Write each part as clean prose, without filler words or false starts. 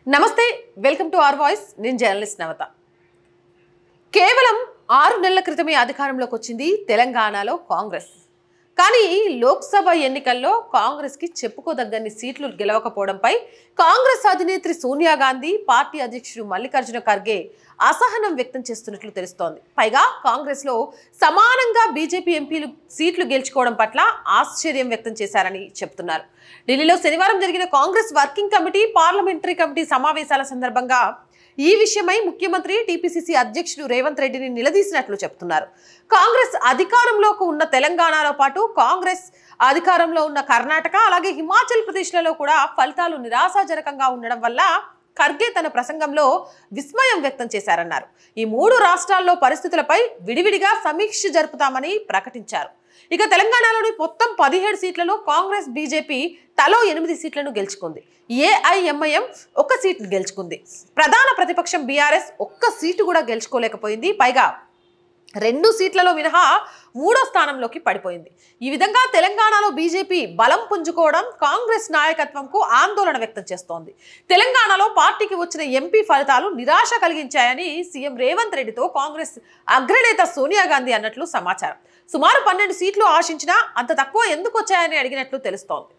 నమస్తే welcome to our voice నేను journalist నవత కేవలం 6 నెలల క్రితమే అధికారంలోకి వచ్చింది తెలంగాణలో కాంగ్రెస్ కానీ లోక్సభ ఎన్నికల్లో కాంగ్రెస్ కి చెప్పుకోదగ్గన్ని సీట్లు గెలవకపోవడంపై కాంగ్రెస్ అధినేత్రి సోనియా గాంధీ పార్టీ అధ్యక్షుడు మల్లికార్జున ఖర్గే అసహనం వ్యక్తం చేస్తున్నట్లు తెలుస్తోంది. పైగా కాంగ్రెస్ లో సమానంగా బీజేపీ ఎంపీలు సీట్లు గెలుచుకోవడం పట్ల ఆశ్చర్యం వ్యక్తం చేశారని చెప్తున్నారు. ఢిల్లీలో శనివారం జరిగిన Congress working committee parliamentary committee సమావేశాల సందర్భంగా ఈ విషయమై ముఖ్యమంత్రి టీపీసీసీ అధ్యక్షుడు రేవంత్ రెడ్డిని నిలదీసినట్లు చెప్తున్నారు. కాంగ్రెస్ అధికారంలోకి ఉన్న తెలంగాణలో పాటు కాంగ్రెస్ అధికారంలో ఉన్న కర్ణాటక అలాగే హిమాచల్ ప్రదేశ్లలో కూడా ఫలితాలు నిరాశాజనకంగా ఉండడం వల్ల ఖర్గే తన ప్రసంగంలో విస్మయం వ్యక్తం చేశారన్నారు. ఈ 3 రాష్ట్రాల్లో పరిస్థితులపై విడివిడిగా సమీక్ష జరుపుతామని ప్రకటించారు. ఇక తెలంగాణలోని మొత్తం 17 సీట్లలో కాంగ్రెస్ బీజేపీ తలో 8 సీట్లను గెలుచుకుంది. ఏఐఎంఐఎం 1 సీట్ గెలుచుకుంది. ప్రధాన ప్రతిపక్షం బీఆర్ఎస్ 1 సీటు కూడా గెలుచుకోలేకపోయింది. పైగా 2 సీట్లలో మినహా 3వ స్థానంలోకి పడిపోయింది. ఈ విధంగా తెలంగాణలో బీజేపీ బలం పుంజుకోవడం కాంగ్రెస్ నాయకత్వంకు ఆందోళన వ్యక్తం చేస్తోంది. తెలంగాణలో పార్టీకి వచ్చిన ఎంపీ ఫలితాలు నిరాశ కలిగించాయని సీఎం రేవంత్ రెడ్డితో కాంగ్రెస్ అగ్రనేత సోనియా గాంధీ అన్నట్లు సమాచారం. సుమారు 12 సీట్లు ఆశించినా అంత తక్కువ ఎందుకు వచ్చాయని అడిగినట్లు తెలుస్తోంది.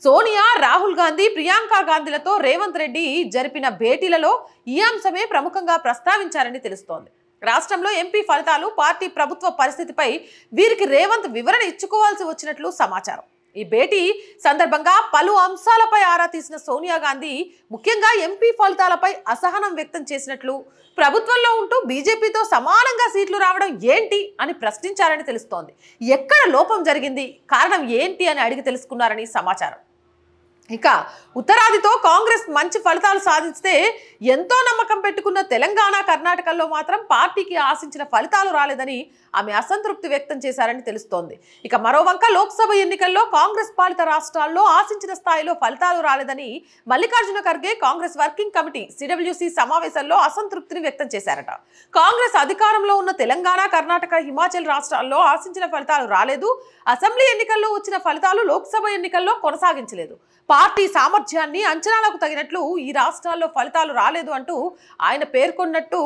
సోనియా, రాహుల్ గాంధీ, ప్రియాంక గాంధీలతో రేవంత్ రెడ్డి జరిపిన భేటీలలో ఈ అంశమే ప్రముఖంగా ప్రస్తావించారని తెలుస్తోంది. రాష్ట్రంలో ఎంపీ ఫలితాలు, పార్టీ ప్రభుత్వ పరిస్థితిపై వీరికి రేవంత్ వివరణ ఇచ్చుకోవాల్సి వచ్చినట్లు సమాచారం. ఈ భేటీ సందర్భంగా పలు అంశాలపై ఆరా తీసిన సోనియా గాంధీ ముఖ్యంగా ఎంపీ ఫలితాలపై అసహనం వ్యక్తం చేసినట్లు, ప్రభుత్వంలో ఉంటూ బీజేపీతో సమానంగా సీట్లు రావడం ఏంటి అని ప్రశ్నించారని తెలుస్తోంది. ఎక్కడ లోపం జరిగింది, కారణం ఏంటి అని అడిగి తెలుసుకున్నారని సమాచారం. ఇక ఉత్తరాదితో కాంగ్రెస్ మంచి ఫలితాలు సాధిస్తే ఎంతో నమ్మకం పెట్టుకున్న తెలంగాణ, కర్ణాటకల్లో మాత్రం పార్టీకి ఆశించిన ఫలితాలు రాలేదని ఆమె అసంతృప్తి వ్యక్తం చేశారని తెలుస్తోంది. ఇక మరోవంక లోక్సభ ఎన్నికల్లో కాంగ్రెస్ పాలిత రాష్ట్రాల్లో ఆశించిన స్థాయిలో ఫలితాలు రాలేదని Mallikarjuna Kharge Congress working committee CWC సమావేశంలో అసంతృప్తిని వ్యక్తం చేశారట. కాంగ్రెస్ అధికారంలో ఉన్న తెలంగాణ, కర్ణాటక, హిమాచల్ రాష్ట్రాల్లో ఆశించిన ఫలితాలు రాలేదు. అసెంబ్లీ ఎన్నికల్లో వచ్చిన ఫలితాలు లోక్సభ ఎన్నికల్లో కొనసాగించలేదు. పార్టీ సామర్థ్యాన్ని అంచనాలకు తగినట్లు ఈ రాష్ట్రాల్లో ఫలితాలు రాలేదు అంటూ ఆయన పేర్కొన్నట్టు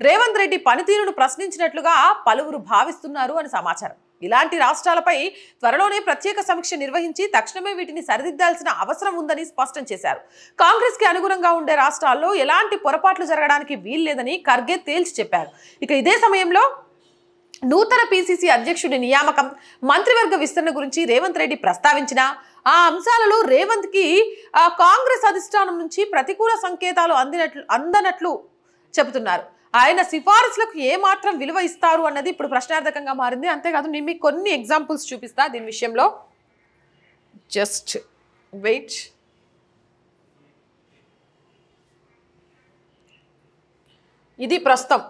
రేవంత్ రెడ్డి పనితీరును ప్రశ్నించినట్లుగా పలువురు భావిస్తున్నారు అని సమాచారం. ఇలాంటి రాష్ట్రాలపై త్వరలోనే ప్రత్యేక సమీక్ష నిర్వహించి తక్షణమే వీటిని సరిదిద్దాల్సిన అవసరం ఉందని స్పష్టం చేశారు. కాంగ్రెస్ కి అనుగుణంగా ఉండే రాష్ట్రాల్లో ఎలాంటి పొరపాట్లు జరగడానికి వీల్లేదని ఖర్గే తేల్చి చెప్పారు. ఇక ఇదే సమయంలో నూతన పీసీసీ అధ్యక్షుడి నియామకం, మంత్రివర్గ విస్తరణ గురించి రేవంత్ రెడ్డి ప్రస్తావించిన ఆ అంశాలలో రేవంత్ కి కాంగ్రెస్ అధిష్టానం నుంచి ప్రతికూల సంకేతాలు అందనట్లు చెబుతున్నారు. ఆయన సిఫారసులకు ఏమాత్రం విలువ ఇస్తారు అన్నది ఇప్పుడు ప్రశ్నార్థకంగా మారింది. అంతేకాదు నేను మీకు కొన్ని ఎగ్జాంపుల్స్ చూపిస్తా దీని విషయంలో. Just wait. ఇది ప్రస్తుతం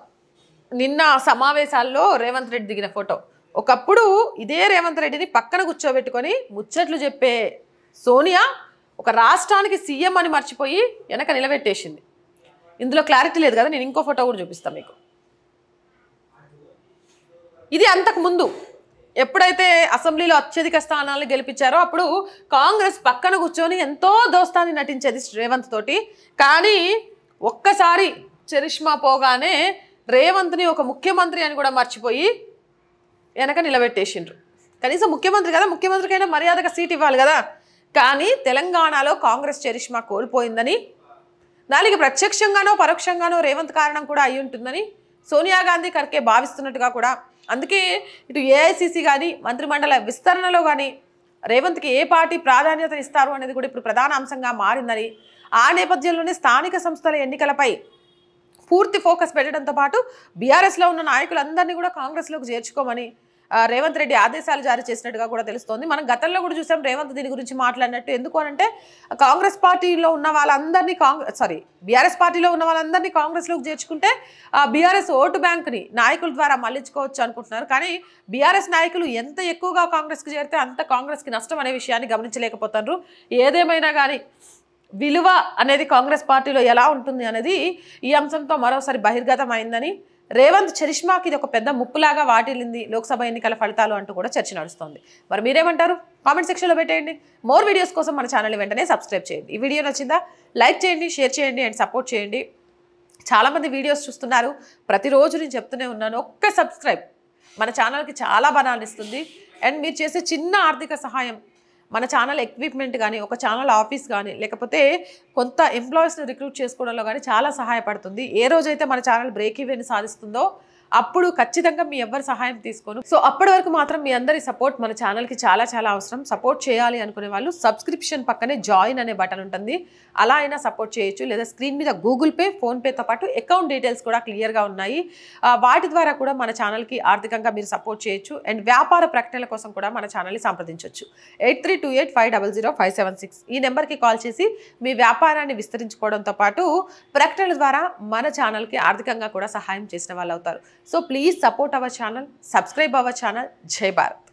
నిన్న సమావేశాల్లో రేవంత్ రెడ్డి దిగిన ఫోటో. ఒకప్పుడు ఇదే రేవంత్ రెడ్డిని పక్కన కూర్చోబెట్టుకొని ముచ్చట్లు చెప్పే సోనియా ఒక రాష్ట్రానికి సీఎం అని మర్చిపోయి వెనక నిలబెట్టేసింది. ఇందులో క్లారిటీ లేదు కదా, నేను ఇంకో ఫోటో కూడా చూపిస్తాను మీకు. ఇది అంతకు ముందు ఎప్పుడైతే అసెంబ్లీలో అత్యధిక స్థానాలను గెలిపించారో అప్పుడు కాంగ్రెస్ పక్కన కూర్చొని ఎంతో దోస్తాన్ని నటించేది రేవంత్ తోటి. కానీ ఒక్కసారి చరిష్మా పోగానే రేవంత్ని ఒక ముఖ్యమంత్రి అని కూడా మర్చిపోయి వెనక నిలబెట్టేసిండ్రు. కనీసం ముఖ్యమంత్రి కదా, ముఖ్యమంత్రికైనా మర్యాదగా సీట్ ఇవ్వాలి కదా. కానీ తెలంగాణలో కాంగ్రెస్ చరిష్మా కోల్పోయిందని, దానికి ప్రత్యక్షంగానో పరోక్షంగానో రేవంత్ కారణం కూడా అయి ఉంటుందని సోనియా గాంధీ ఖర్గే భావిస్తున్నట్టుగా కూడా, అందుకే ఇటు ఏఐసిసి కానీ మంత్రిమండల విస్తరణలో కానీ రేవంత్కి ఏ పార్టీ ప్రాధాన్యత ఇస్తారు అనేది కూడా ఇప్పుడు ప్రధాన అంశంగా మారిందని, ఆ నేపథ్యంలోనే స్థానిక సంస్థల ఎన్నికలపై పూర్తి ఫోకస్ పెట్టడంతో పాటు బీఆర్ఎస్లో ఉన్న నాయకులందరినీ కూడా కాంగ్రెస్లోకి చేర్చుకోమని రేవంత్ రెడ్డి ఆదేశాలు జారీ చేసినట్టుగా కూడా తెలుస్తోంది. మనం గతంలో కూడా చూసాం రేవంత్ దీని గురించి మాట్లాడినట్టు. ఎందుకు అనంటే కాంగ్రెస్ పార్టీలో ఉన్న వాళ్ళందరినీ బీఆర్ఎస్ పార్టీలో ఉన్న వాళ్ళందరినీ కాంగ్రెస్లోకి చేర్చుకుంటే బీఆర్ఎస్ ఓటు బ్యాంక్ని నాయకుల ద్వారా మళ్లించుకోవచ్చు అనుకుంటున్నారు. కానీ బీఆర్ఎస్ నాయకులు ఎంత ఎక్కువగా కాంగ్రెస్కి చేరితే అంత కాంగ్రెస్కి నష్టం అనే విషయాన్ని గమనించలేకపోతున్నారు. ఏదేమైనా కానీ విలువ అనేది కాంగ్రెస్ పార్టీలో ఎలా ఉంటుంది అనేది ఈ అంశంతో మరోసారి బహిర్గతం అయిందని రేవంత్ చరిష్మాకి ఇది ఒక పెద్ద ముప్పులాగా వాటిల్లింది లోక్సభ ఎన్నికల ఫలితాలు అంటూ కూడా చర్చ నడుస్తోంది. మరి మీరేమంటారు? కామెంట్ సెక్షన్లో పెట్టేయండి. మోర్ వీడియోస్ కోసం మన ఛానల్ వెంటనే సబ్స్క్రైబ్ చేయండి. ఈ వీడియో నచ్చిందా? లైక్ చేయండి, షేర్ చేయండి అండ్ సపోర్ట్ చేయండి. చాలామంది వీడియోస్ చూస్తున్నారు, ప్రతిరోజు నేను చెప్తూనే ఉన్నాను, ఒక్క సబ్స్క్రైబ్ మన ఛానల్కి చాలా బలాన్ని ఇస్తుంది. అండ్ మీరు చేసే చిన్న ఆర్థిక సహాయం మన ఛానల్ ఎక్విప్మెంట్ కానీ, ఒక ఛానల్ ఆఫీస్ కానీ, లేకపోతే కొంత ఎంప్లాయీస్ని రిక్రూట్ చేసుకోవడంలో కానీ చాలా సహాయపడుతుంది. ఏ రోజైతే మన ఛానల్ బ్రేక్ ఈవెన్ సాధిస్తుందో అప్పుడు ఖచ్చితంగా మీ ఎవరి సహాయం తీసుకోను. సో అప్పటి వరకు మాత్రం మీ అందరి సపోర్ట్ మన ఛానల్కి చాలా చాలా అవసరం. సపోర్ట్ చేయాలి అనుకునే వాళ్ళు సబ్స్క్రిప్షన్ పక్కనే జాయిన్ అనే బటన్ ఉంటుంది, అలా అయినా సపోర్ట్ చేయొచ్చు. లేదా స్క్రీన్ మీద గూగుల్ పే, ఫోన్పేతో పాటు అకౌంట్ డీటెయిల్స్ కూడా క్లియర్గా ఉన్నాయి. వాటి ద్వారా కూడా మన ఛానల్కి ఆర్థికంగా మీరు సపోర్ట్ చేయొచ్చు. అండ్ వ్యాపార ప్రకటనల కోసం కూడా మన ఛానల్ని సంప్రదించవచ్చు. 8328500576 ఈ నెంబర్కి కాల్ చేసి మీ వ్యాపారాన్ని విస్తరించుకోవడంతో పాటు ప్రకటనల ద్వారా మన ఛానల్కి ఆర్థికంగా కూడా సహాయం చేసిన వాళ్ళు అవుతారు. So please support our channel, subscribe our channel. Jai Bharat.